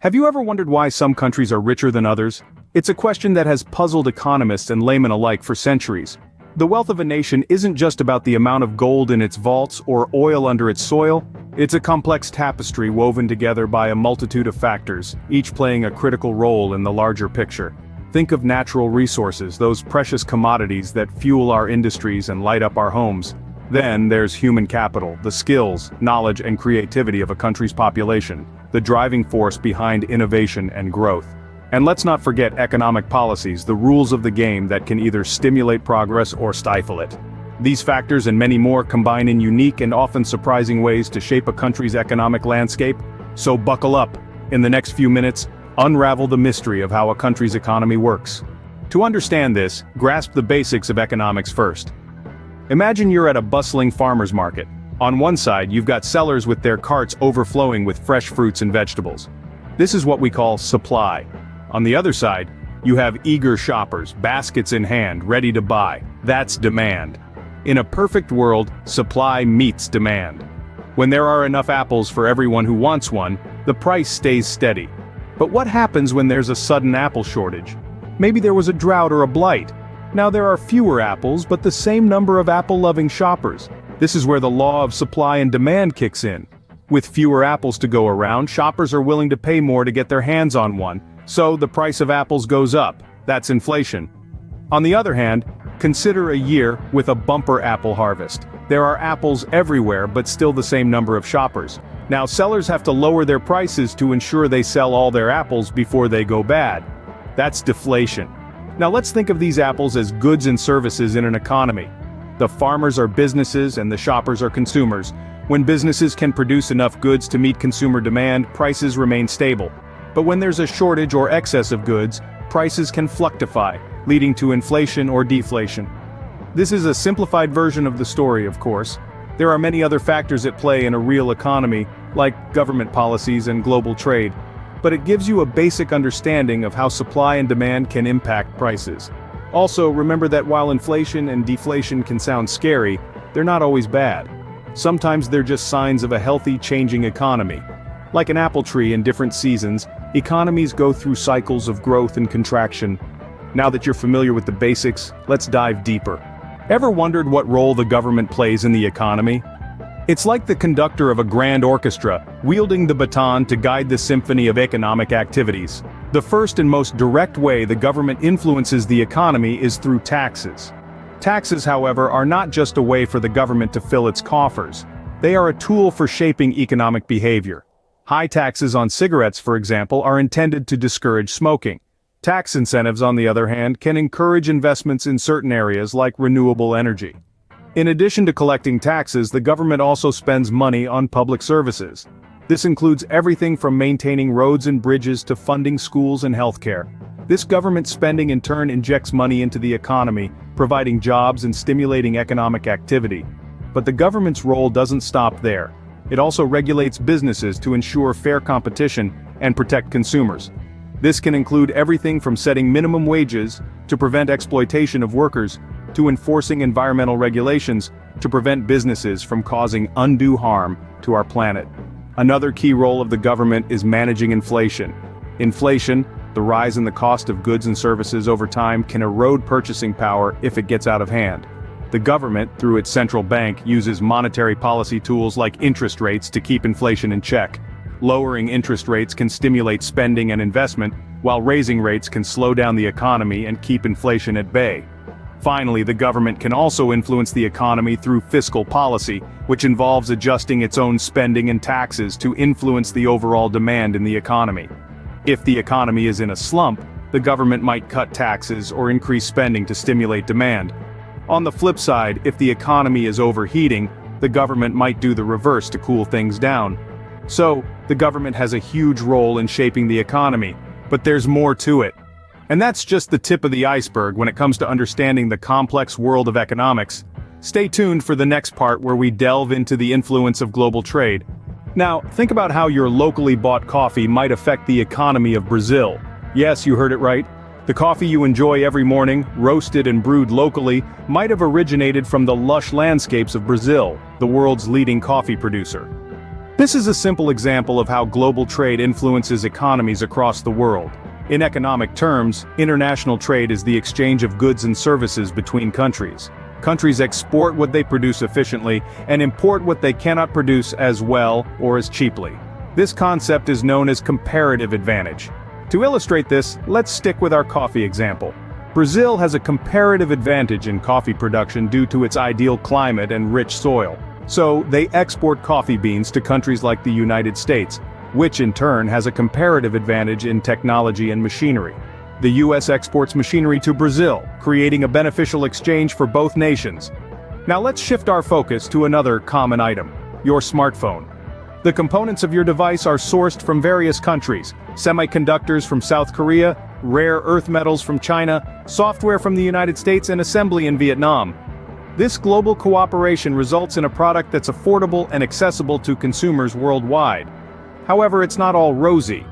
Have you ever wondered why some countries are richer than others? It's a question that has puzzled economists and laymen alike for centuries. The wealth of a nation isn't just about the amount of gold in its vaults or oil under its soil. It's a complex tapestry woven together by a multitude of factors, each playing a critical role in the larger picture. Think of natural resources, those precious commodities that fuel our industries and light up our homes. Then there's human capital, the skills, knowledge and creativity of a country's population, the driving force behind innovation and growth. And let's not forget economic policies, the rules of the game that can either stimulate progress or stifle it. These factors and many more combine in unique and often surprising ways to shape a country's economic landscape. So buckle up. In the next few minutes, unravel the mystery of how a country's economy works. To understand this, grasp the basics of economics first. Imagine you're at a bustling farmer's market. On one side, you've got sellers with their carts overflowing with fresh fruits and vegetables. This is what we call supply. On the other side, you have eager shoppers, baskets in hand, ready to buy. That's demand. In a perfect world, supply meets demand. When there are enough apples for everyone who wants one, the price stays steady. But what happens when there's a sudden apple shortage? Maybe there was a drought or a blight. Now there are fewer apples, but the same number of apple-loving shoppers. This is where the law of supply and demand kicks in. With fewer apples to go around, shoppers are willing to pay more to get their hands on one, so the price of apples goes up. That's inflation. On the other hand, consider a year with a bumper apple harvest. There are apples everywhere, but still the same number of shoppers. Now sellers have to lower their prices to ensure they sell all their apples before they go bad. That's deflation. Now let's think of these apples as goods and services in an economy. The farmers are businesses and the shoppers are consumers. When businesses can produce enough goods to meet consumer demand, prices remain stable. But when there's a shortage or excess of goods, prices can fluctuate, leading to inflation or deflation. This is a simplified version of the story, of course. There are many other factors at play in a real economy, like government policies and global trade. But it gives you a basic understanding of how supply and demand can impact prices. Also, remember that while inflation and deflation can sound scary, they're not always bad. Sometimes they're just signs of a healthy, changing economy. Like an apple tree in different seasons, economies go through cycles of growth and contraction. Now that you're familiar with the basics, let's dive deeper. Ever wondered what role the government plays in the economy? It's like the conductor of a grand orchestra, wielding the baton to guide the symphony of economic activities. The first and most direct way the government influences the economy is through taxes. Taxes, however, are not just a way for the government to fill its coffers. They are a tool for shaping economic behavior. High taxes on cigarettes, for example, are intended to discourage smoking. Tax incentives, on the other hand, can encourage investments in certain areas like renewable energy. In addition to collecting taxes, the government also spends money on public services. This includes everything from maintaining roads and bridges to funding schools and healthcare. This government spending in turn injects money into the economy, providing jobs and stimulating economic activity. But the government's role doesn't stop there. It also regulates businesses to ensure fair competition and protect consumers. This can include everything from setting minimum wages to prevent exploitation of workers, to enforcing environmental regulations to prevent businesses from causing undue harm to our planet. Another key role of the government is managing inflation. Inflation, the rise in the cost of goods and services over time, can erode purchasing power if it gets out of hand. The government, through its central bank, uses monetary policy tools like interest rates to keep inflation in check. Lowering interest rates can stimulate spending and investment, while raising rates can slow down the economy and keep inflation at bay. Finally, the government can also influence the economy through fiscal policy, which involves adjusting its own spending and taxes to influence the overall demand in the economy. If the economy is in a slump, the government might cut taxes or increase spending to stimulate demand. On the flip side, if the economy is overheating, the government might do the reverse to cool things down. So, the government has a huge role in shaping the economy, but there's more to it. And that's just the tip of the iceberg when it comes to understanding the complex world of economics. Stay tuned for the next part where we delve into the influence of global trade. Now, think about how your locally bought coffee might affect the economy of Brazil. Yes, you heard it right. The coffee you enjoy every morning, roasted and brewed locally, might have originated from the lush landscapes of Brazil, the world's leading coffee producer. This is a simple example of how global trade influences economies across the world. In economic terms, international trade is the exchange of goods and services between countries. Countries export what they produce efficiently and import what they cannot produce as well or as cheaply. This concept is known as comparative advantage. To illustrate this, let's stick with our coffee example. Brazil has a comparative advantage in coffee production due to its ideal climate and rich soil. So, they export coffee beans to countries like the United States, which in turn has a comparative advantage in technology and machinery. The US exports machinery to Brazil, creating a beneficial exchange for both nations. Now let's shift our focus to another common item: your smartphone. The components of your device are sourced from various countries: semiconductors from South Korea, rare earth metals from China, software from the United States, and assembly in Vietnam. This global cooperation results in a product that's affordable and accessible to consumers worldwide. However, it's not all rosy.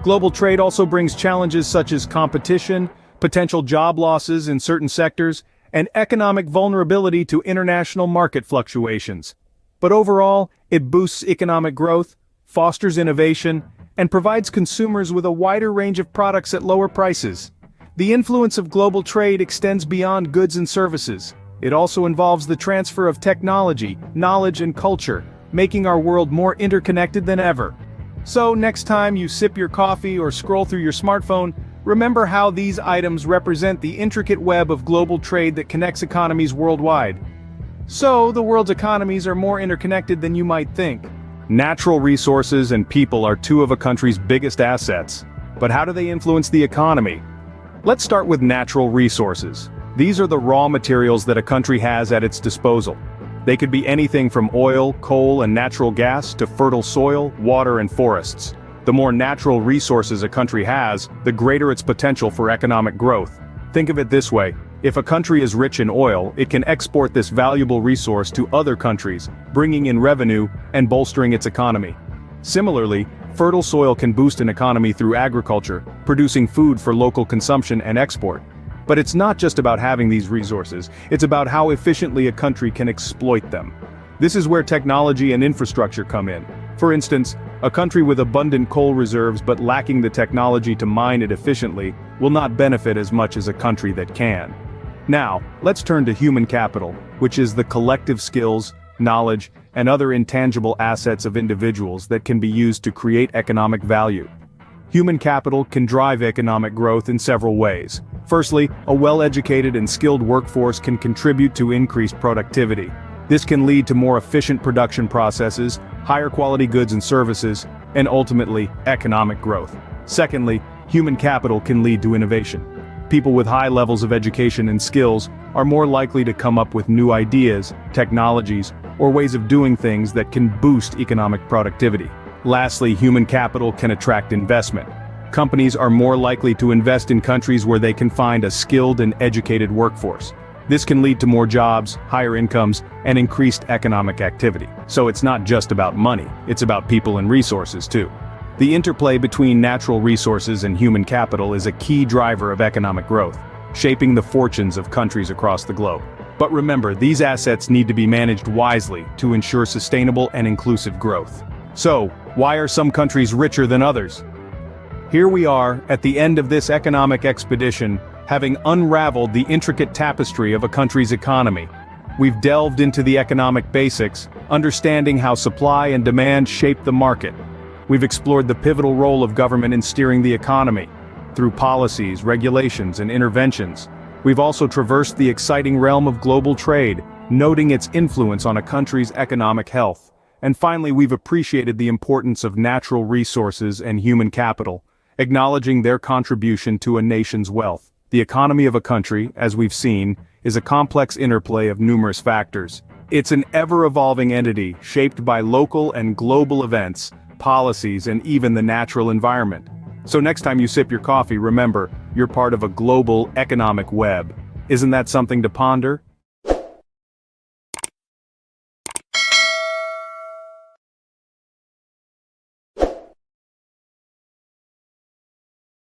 Global trade also brings challenges such as competition, potential job losses in certain sectors, and economic vulnerability to international market fluctuations. But overall, it boosts economic growth, fosters innovation, and provides consumers with a wider range of products at lower prices. The influence of global trade extends beyond goods and services. It also involves the transfer of technology, knowledge, and culture, making our world more interconnected than ever. So next time you sip your coffee or scroll through your smartphone, remember how these items represent the intricate web of global trade that connects economies worldwide. So, the world's economies are more interconnected than you might think. Natural resources and people are two of a country's biggest assets. But how do they influence the economy? Let's start with natural resources. These are the raw materials that a country has at its disposal. They could be anything from oil, coal, and natural gas to fertile soil, water, and forests. The more natural resources a country has, the greater its potential for economic growth. Think of it this way: if a country is rich in oil, it can export this valuable resource to other countries, bringing in revenue and bolstering its economy. Similarly, fertile soil can boost an economy through agriculture, producing food for local consumption and export. But it's not just about having these resources, it's about how efficiently a country can exploit them. This is where technology and infrastructure come in. For instance, a country with abundant coal reserves but lacking the technology to mine it efficiently will not benefit as much as a country that can. Now, let's turn to human capital, which is the collective skills, knowledge, and other intangible assets of individuals that can be used to create economic value. Human capital can drive economic growth in several ways. Firstly, a well-educated and skilled workforce can contribute to increased productivity. This can lead to more efficient production processes, higher quality goods and services, and ultimately, economic growth. Secondly, human capital can lead to innovation. People with high levels of education and skills are more likely to come up with new ideas, technologies, or ways of doing things that can boost economic productivity. Lastly, human capital can attract investment. Companies are more likely to invest in countries where they can find a skilled and educated workforce. This can lead to more jobs, higher incomes, and increased economic activity. So it's not just about money, it's about people and resources too. The interplay between natural resources and human capital is a key driver of economic growth, shaping the fortunes of countries across the globe. But remember, these assets need to be managed wisely to ensure sustainable and inclusive growth. So, why are some countries richer than others? Here we are, at the end of this economic expedition, having unraveled the intricate tapestry of a country's economy. We've delved into the economic basics, understanding how supply and demand shape the market. We've explored the pivotal role of government in steering the economy, through policies, regulations, and interventions. We've also traversed the exciting realm of global trade, noting its influence on a country's economic health. And finally, we've appreciated the importance of natural resources and human capital, acknowledging their contribution to a nation's wealth. The economy of a country, as we've seen, is a complex interplay of numerous factors. It's an ever-evolving entity shaped by local and global events, policies, and even the natural environment. So next time you sip your coffee, remember, you're part of a global economic web. Isn't that something to ponder?